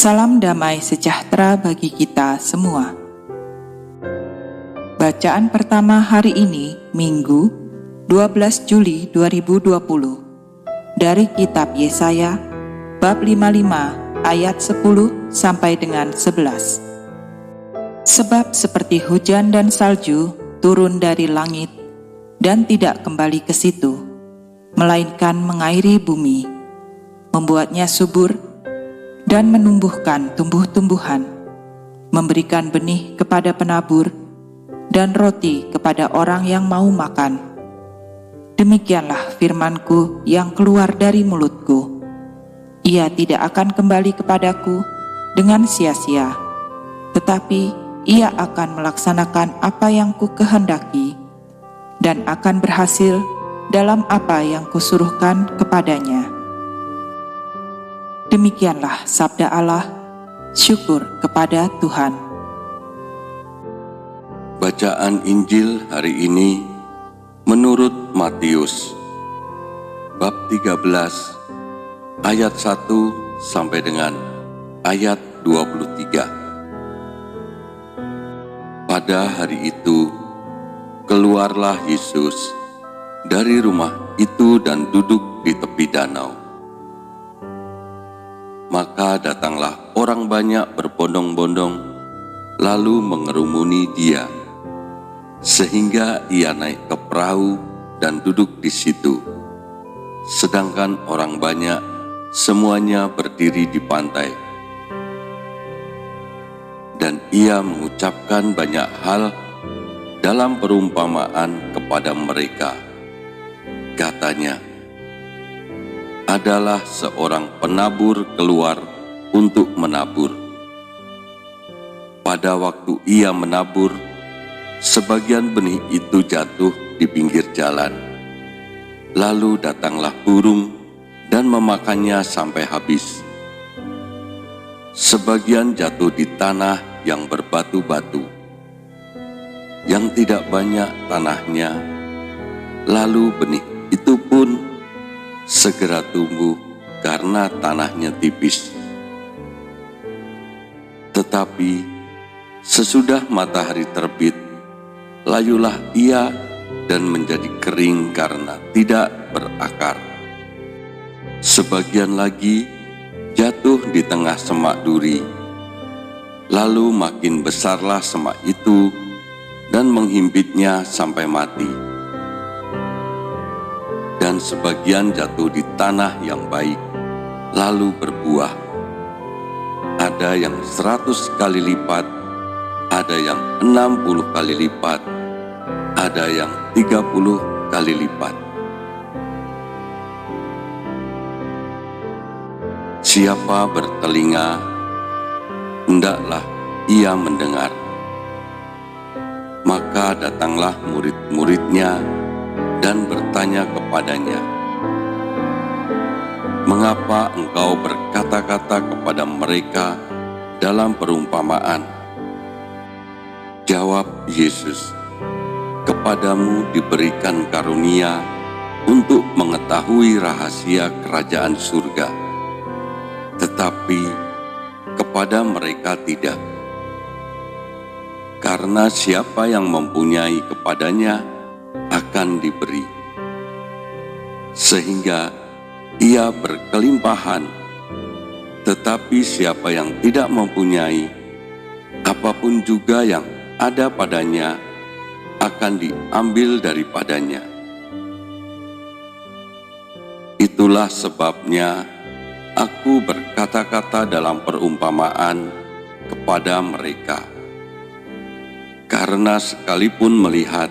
Salam damai sejahtera bagi kita semua. Bacaan pertama hari ini, Minggu, 12 Juli 2020, dari kitab Yesaya, bab 55, ayat 10 sampai dengan 11. Sebab seperti hujan dan salju turun dari langit dan tidak kembali ke situ, melainkan mengairi bumi, membuatnya subur dan menumbuhkan tumbuh-tumbuhan, memberikan benih kepada penabur, dan roti kepada orang yang mau makan. Demikianlah firman-Ku yang keluar dari mulut-Ku. Ia tidak akan kembali kepadaku dengan sia-sia, tetapi ia akan melaksanakan apa yang Ku kehendaki, dan akan berhasil dalam apa yang Kusuruhkan kepadanya. Demikianlah sabda Allah, syukur kepada Tuhan. Bacaan Injil hari ini menurut Matius, bab 13, ayat 1 sampai dengan ayat 23. Pada hari itu, keluarlah Yesus dari rumah itu dan duduk di tepi danau. Maka datanglah orang banyak berbondong-bondong, lalu mengerumuni Dia, sehingga Ia naik ke perahu dan duduk di situ. Sedangkan orang banyak semuanya berdiri di pantai. Dan Ia mengucapkan banyak hal dalam perumpamaan kepada mereka. Katanya, adalah seorang penabur keluar untuk menabur. Pada waktu ia menabur, sebagian benih itu jatuh di pinggir jalan. Lalu datanglah burung dan memakannya sampai habis. Sebagian jatuh di tanah yang berbatu-batu, yang tidak banyak tanahnya. Lalu benih itu pun segera tumbuh karena tanahnya tipis. Tetapi sesudah matahari terbit, layulah ia dan menjadi kering karena tidak berakar. Sebagian lagi jatuh di tengah semak duri. Lalu makin besarlah semak itu dan menghimpitnya sampai mati. Dan sebagian jatuh di tanah yang baik, lalu berbuah. Ada yang 100 kali lipat, ada yang 60 kali lipat, ada yang 30 kali lipat. Siapa bertelinga, hendaklah ia mendengar. Maka datanglah murid-muridnya dan bertanya kepadanya, mengapa engkau berkata-kata kepada mereka dalam perumpamaan? Jawab Yesus, kepadamu diberikan karunia untuk mengetahui rahasia kerajaan surga, tetapi kepada mereka tidak. Karena siapa yang mempunyai kepadanya akan diberi, sehingga ia berkelimpahan. Tetapi siapa yang tidak mempunyai, apapun juga yang ada padanya akan diambil daripadanya. Itulah sebabnya aku berkata-kata dalam perumpamaan kepada mereka, karena sekalipun melihat,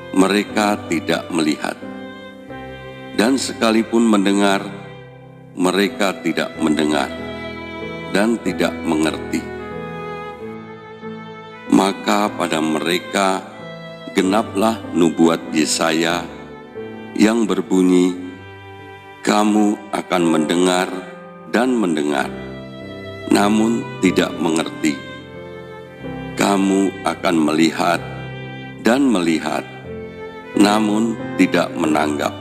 mereka tidak melihat, dan sekalipun mendengar, mereka tidak mendengar dan tidak mengerti. Maka pada mereka genaplah nubuat Yesaya yang berbunyi, kamu akan mendengar dan mendengar, namun tidak mengerti. Kamu akan melihat dan melihat, namun tidak menanggap.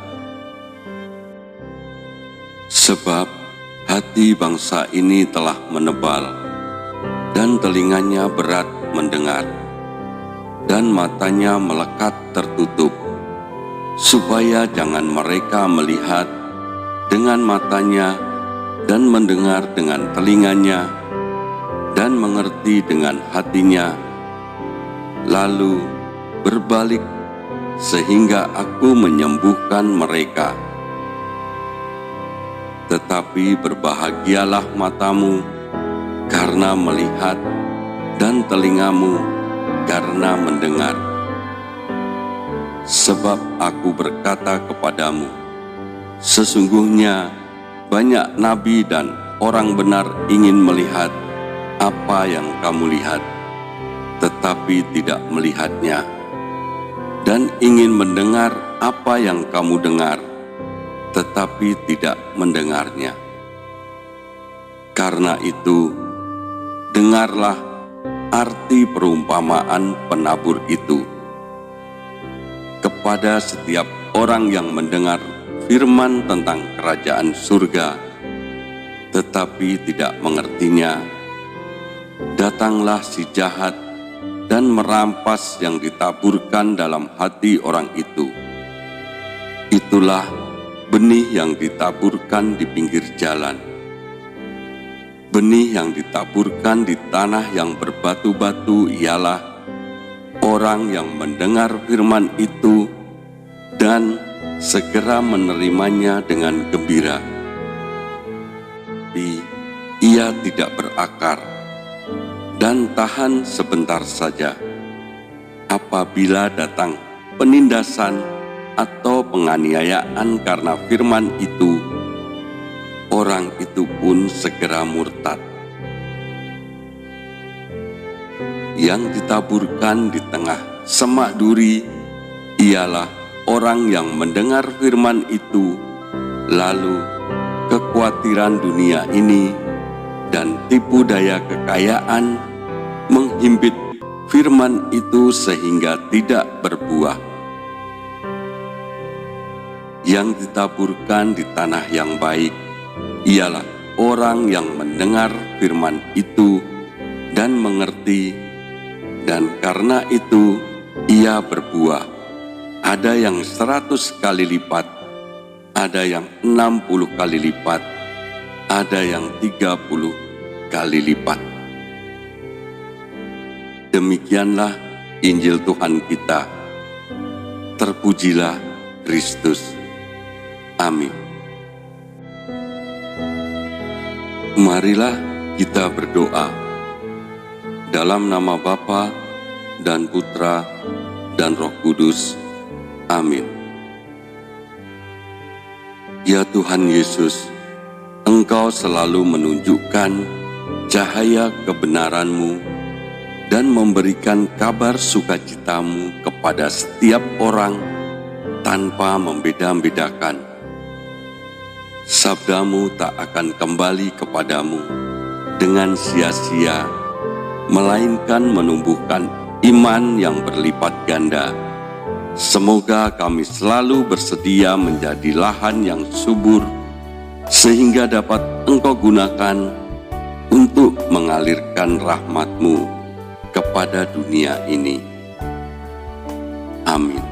Sebab hati bangsa ini telah menebal, dan telinganya berat mendengar, dan matanya melekat tertutup, supaya jangan mereka melihat dengan matanya, dan mendengar dengan telinganya, dan mengerti dengan hatinya, lalu berbalik sehingga aku menyembuhkan mereka. Tetapi berbahagialah matamu karena melihat, dan telingamu karena mendengar. Sebab aku berkata kepadamu, sesungguhnya banyak nabi dan orang benar ingin melihat apa yang kamu lihat, tetapi tidak melihatnya, dan ingin mendengar apa yang kamu dengar, tetapi tidak mendengarnya. Karena itu, dengarlah arti perumpamaan penabur itu. Kepada setiap orang yang mendengar firman tentang kerajaan surga, tetapi tidak mengertinya, datanglah si jahat dan merampas yang ditaburkan dalam hati orang itu. Itulah benih yang ditaburkan di pinggir jalan. Benih yang ditaburkan di tanah yang berbatu-batu ialah orang yang mendengar firman itu dan segera menerimanya dengan gembira. Tapi ia tidak berakar dan tahan sebentar saja. Apabila datang penindasan atau penganiayaan karena firman itu, orang itu pun segera murtad. Yang ditaburkan di tengah semak duri ialah orang yang mendengar firman itu, lalu kekhawatiran dunia ini dan tipu daya kekayaan menghimpit firman itu sehingga tidak berbuah. Yang ditaburkan di tanah yang baik ialah orang yang mendengar firman itu dan mengerti, dan karena itu ia berbuah. Ada yang 100 kali lipat, ada yang 60 kali lipat, ada yang 30 kali lipat. Demikianlah Injil Tuhan kita. Terpujilah Kristus. Amin. Marilah kita berdoa. Dalam nama Bapa dan Putra dan Roh Kudus. Amin. Ya Tuhan Yesus, Engkau selalu menunjukkan cahaya kebenaran-Mu dan memberikan kabar sukacitamu kepada setiap orang tanpa membeda-bedakan. Sabdamu tak akan kembali kepadamu dengan sia-sia, melainkan menumbuhkan iman yang berlipat ganda. Semoga kami selalu bersedia menjadi lahan yang subur, sehingga dapat Engkau gunakan untuk mengalirkan rahmat-Mu kepada dunia ini. Amin.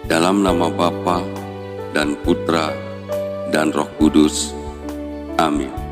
Dalam nama Bapa dan Putra dan Roh Kudus. Amin.